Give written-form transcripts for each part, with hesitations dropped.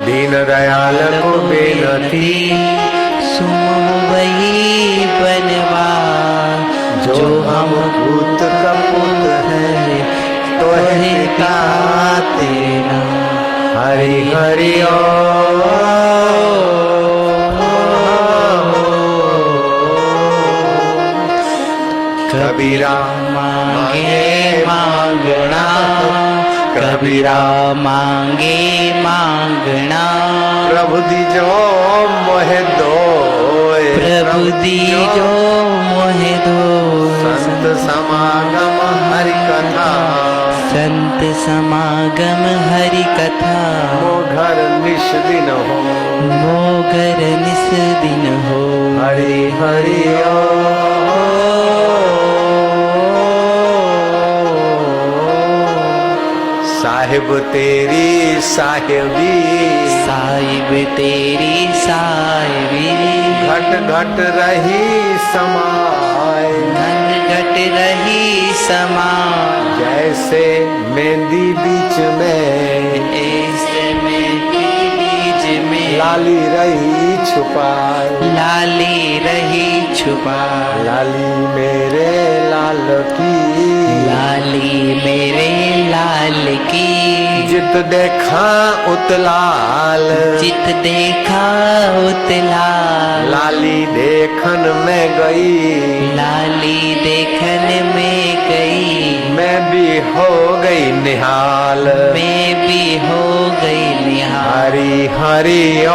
दीन दयाल को बेनती सुनो वही बनवा जो हम पूत कपूत है तो है पिता तेरा। हरि हरि कबीरा मांगे मांगना, कबीरा मांगे मांगना। प्रभु दीजो मोहे दो, प्रभु दीजो मोहे दो। संत समागम हरि कथा, संत समागम हरि कथा। मोघर निश दिन हो, मोगर निस दिन हो। हरि हरि साहिब तेरी साहिबी, साहिब तेरी साहिबी। घट घट रही समाए, घट घट रही समा। जैसे मेहंदी बीच में, ऐसे मेहंदी बीच में। लाली रही छुपाए, लाली रही छुपा। लाली मेरे लाल की, लाली मेरे लाल की। जित देखा उतलाल, चित देखा उतला। लाली देखन में गई, लाली देखन में गई। मैं भी हो गई निहाल, मैं भी हो गई निहाल। हरि हरि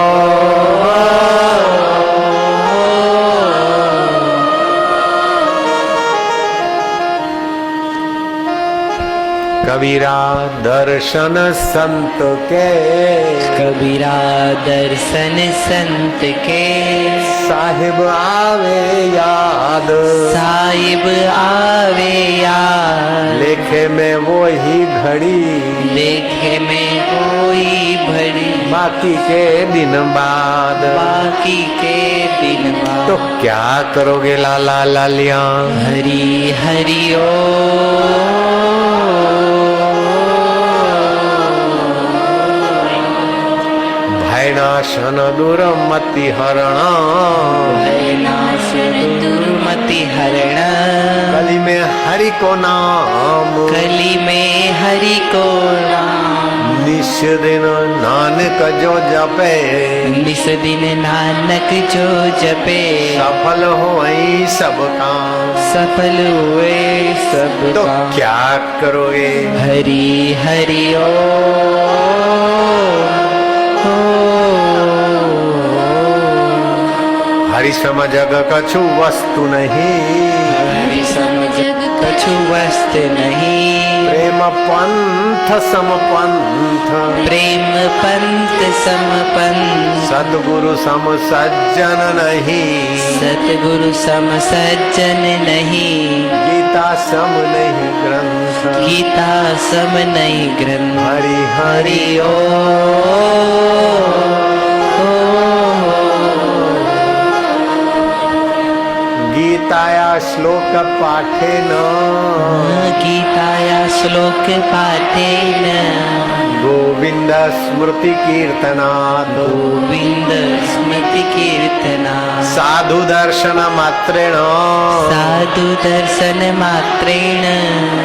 कबीरा दर्शन संत के, कबीरा दर्शन संत के। साहिब आवे याद, साहिब आवे याद। लेखे में वो ही घड़ी, लेखे में कोई भरी। बाकी के दिन बाद, बाकी के दिन बाद। तो क्या करोगे लाला लालिया। हरि हरि ओ। भयनाशन दुर्मति हरणा, भयनाश दुर्मति हरण। कली में हरि को नाम, कली में हरि को नाम। निश दिन नानक जो जपे, निस दिन नानक जो जपे। सफल होई सब काम। सफल हुए सब तो काम। क्या करोगे। हरि हरि ओ। हरि सम जग कछु वस्तु नहीं, हरि सम जग कछु वस्तु नहीं। प्रेम पंथ सम पंथ, प्रेम पंथ सम पंथ। सतगुरु सम सज्जन नहीं, सतगुरु सम सज्जन नहीं। गीता सम नहीं ग्रंथ, गीता सम नहीं ग्रंथ। हरि हरि हरि ओ। गीताया श्लोक पाठेन, गीताया श्लोक पाठेन। गोविंद स्मृति कीर्तनात्, गोविंद स्मृति कीर्तना। साधु दर्शन मात्रेण, साधु दर्शन मात्रेण।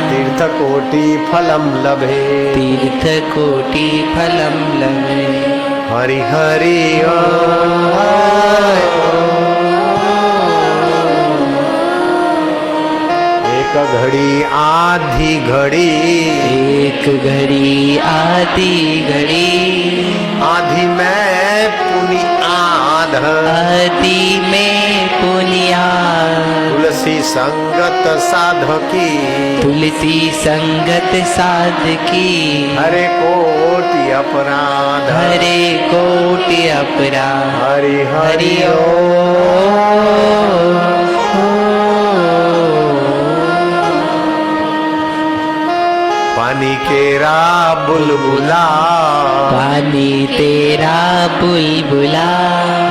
तीर्थ कोटि फलम लभे, तीर्थ कोटि फलम लभे। हरि हरि एक घड़ी आधी घड़ी, एक घड़ी आधी घड़ी। आधी में पुनि आध, आदि में पुनिया। तुलसी संगत साधकी, तुलसी संगत साधकी। हरे कोटि अपराध, हरे कोटि अपराध। हरि हरि हरि पानी केरा बुलबुला, पानी तेरा बुलबुला,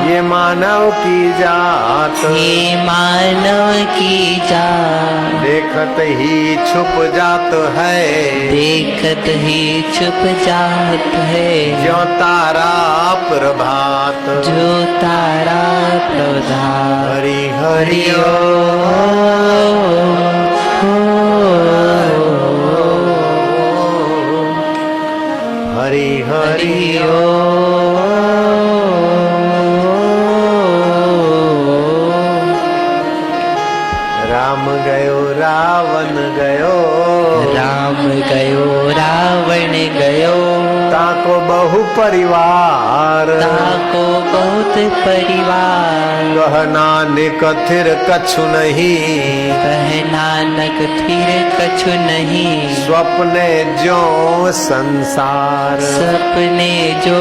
ये मानव की जात, ये मानव की जात, देखत ही छुप जात है, देखत ही छुप जात है, जो तारा प्रभात, जो तारा प्रभात। हरि हरि हरि हरि राम गयो रावण गयो, राम गयो रावण गयो, ताको बहु परिवार, ताको बहुत परिवार, कह नानक थिर कछु नहीं, कह नानक फिर कछु नहीं, स्वप्ने जो संसार, सपने जो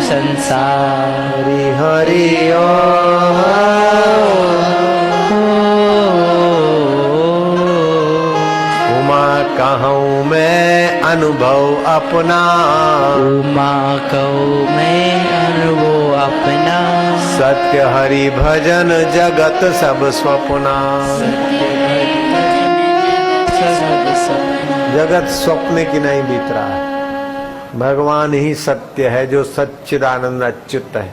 संसार। हरि हरि उमा कहूँ मैं अनुभव अपना, उमा कहूँ मैं अनुभव अपना, सत्य हरि भजन जगत सब स्वप्ना, जगत स्वप्न की नहीं बीत रहा है, भगवान ही सत्य है जो सच्चिदानंद अच्युत है।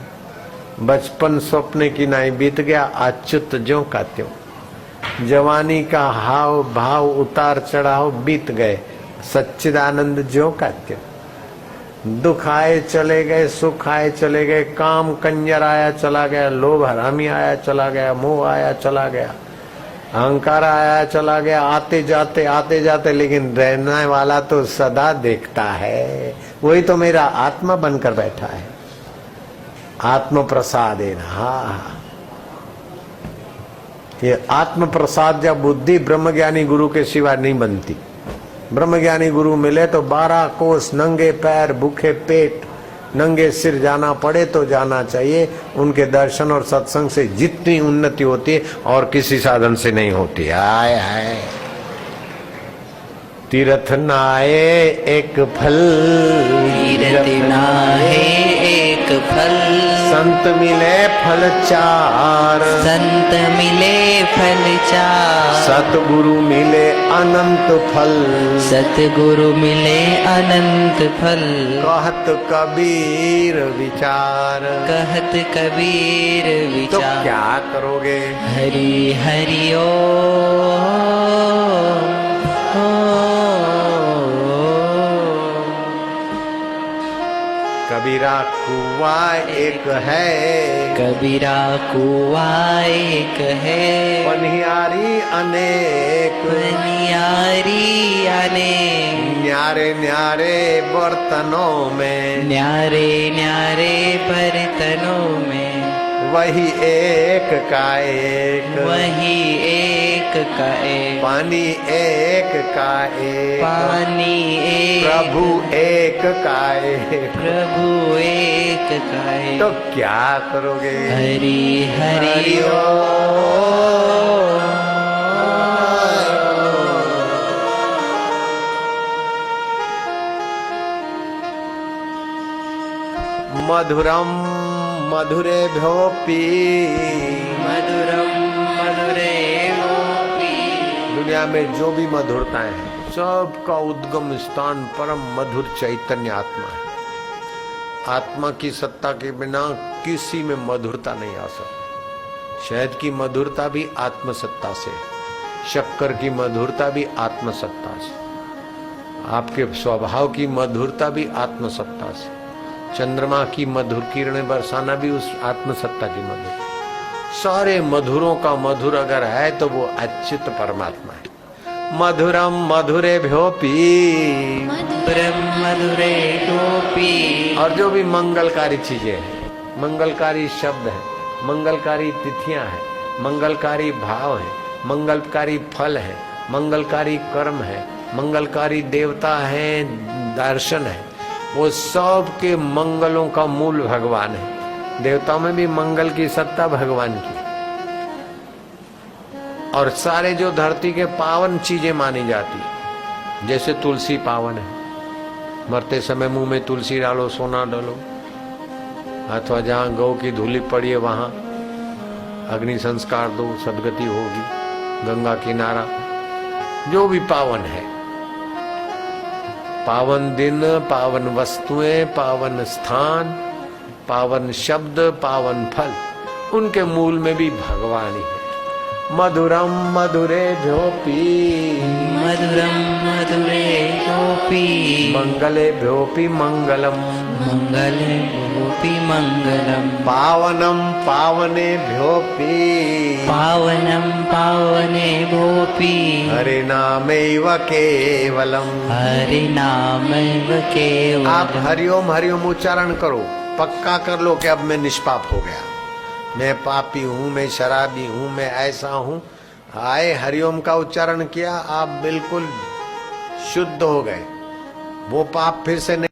बचपन स्वप्न की नहीं बीत गया, अच्युत ज्यों का त्यों, जवानी का हाव भाव उतार चढ़ाव बीत गए, सच्चिदानंद ज्यों का त्यों। दुख आए चले गए, सुख आए चले गए, काम कंजर आया चला गया, लोभ हरामी आया चला गया, मोह आया चला गया, अहंकार आया चला गया, आते जाते, लेकिन रहने वाला तो सदा देखता है, वही तो मेरा आत्मा बनकर बैठा है। आत्म प्रसाद है ना, ये आत्म प्रसाद जब बुद्धि ब्रह्मज्ञानी गुरु के सिवा नहीं बनती। ब्रह्मज्ञानी गुरु मिले तो 12 कोस नंगे पैर भूखे पेट नंगे सिर जाना पड़े तो जाना चाहिए। उनके दर्शन और सत्संग से जितनी उन्नति होती है और किसी साधन से नहीं होती। आए आए तीर्थ नाए एक फल, तीर्थ नाए एक फल, संत मिले फल चार, संत मिले फल चार, सतगुरु मिले अनंत फल, सतगुरु मिले अनंत फल। कहत कबीर विचार, कहत कबीर तो विचार। क्या करोगे? हरि हरि ओ कबीरा कुआ एक है, कबीरा कुआ एक है, पनियारी अनेक, नियारी आने, न्यारे न्यारे बर्तनों में, न्यारे न्यारे बर्तनों में, वही एक का एक, वही एक का एक, पानी एक का एक, पानी एक, प्रभु एक का एक, प्रभु एक का एक। तो क्या करोगे? हरि हरि मधुरम मधुरे भोपी, मधुरम मधुरे गोपी। दुनिया में जो भी मधुरताएं हैं सबका उद्गम स्थान परम मधुर चैतन्य आत्मा है। आत्मा की सत्ता के बिना किसी में मधुरता नहीं आ सकती। शहद की मधुरता भी आत्मसत्ता से, शक्कर की मधुरता भी आत्मसत्ता से, आपके स्वभाव की मधुरता भी आत्मसत्ता से, चंद्रमा की मधुर किरणें बरसाना भी उस आत्मसत्ता की मधुर। सारे मधुरों का मधुर अगर है तो वो अच्युत परमात्मा है। मधुरम मधुरे भ्योपी, मधुरम मधुरे गोपी। और जो भी मंगलकारी चीजें हैं, मंगलकारी शब्द है, मंगलकारी तिथियां हैं, मंगलकारी भाव है, मंगलकारी फल है, मंगलकारी कर्म है, मंगलकारी देवता है, दर्शन है, वो सब के मंगलों का मूल भगवान है। देवताओं में भी मंगल की सत्ता भगवान की, और सारे जो धरती के पावन चीजें मानी जाती, जैसे तुलसी पावन है, मरते समय मुंह में तुलसी डालो, सोना डालो, अथवा जहाँ गौ की धूली पड़ी है वहां अग्नि संस्कार दो, सदगति होगी। गंगा किनारा जो भी पावन है, पावन दिन, पावन वस्तुएं, पावन स्थान, पावन शब्द, पावन फल, उनके मूल में भी भगवान ही है। मधुरम मधुरे भ्योपी, मधुरम मधुरे भ्योपि, मंगले भ्योपि मंगलम, मंगले भ्योपि मंगलम, पावनम पावने भ्योपि, पावनम पावने भ्योपि, हरे नामैव केवलम। हरि नामैव केवलम। आप हरिओम हरिओम उच्चारण करो, पक्का कर लो कि अब मैं निष्पाप हो गया, मैं पापी हूं, मैं शराबी हूं, मैं ऐसा हूं। आए हरिओम का उच्चारण किया, आप बिल्कुल शुद्ध हो गए, वो पाप फिर से नहीं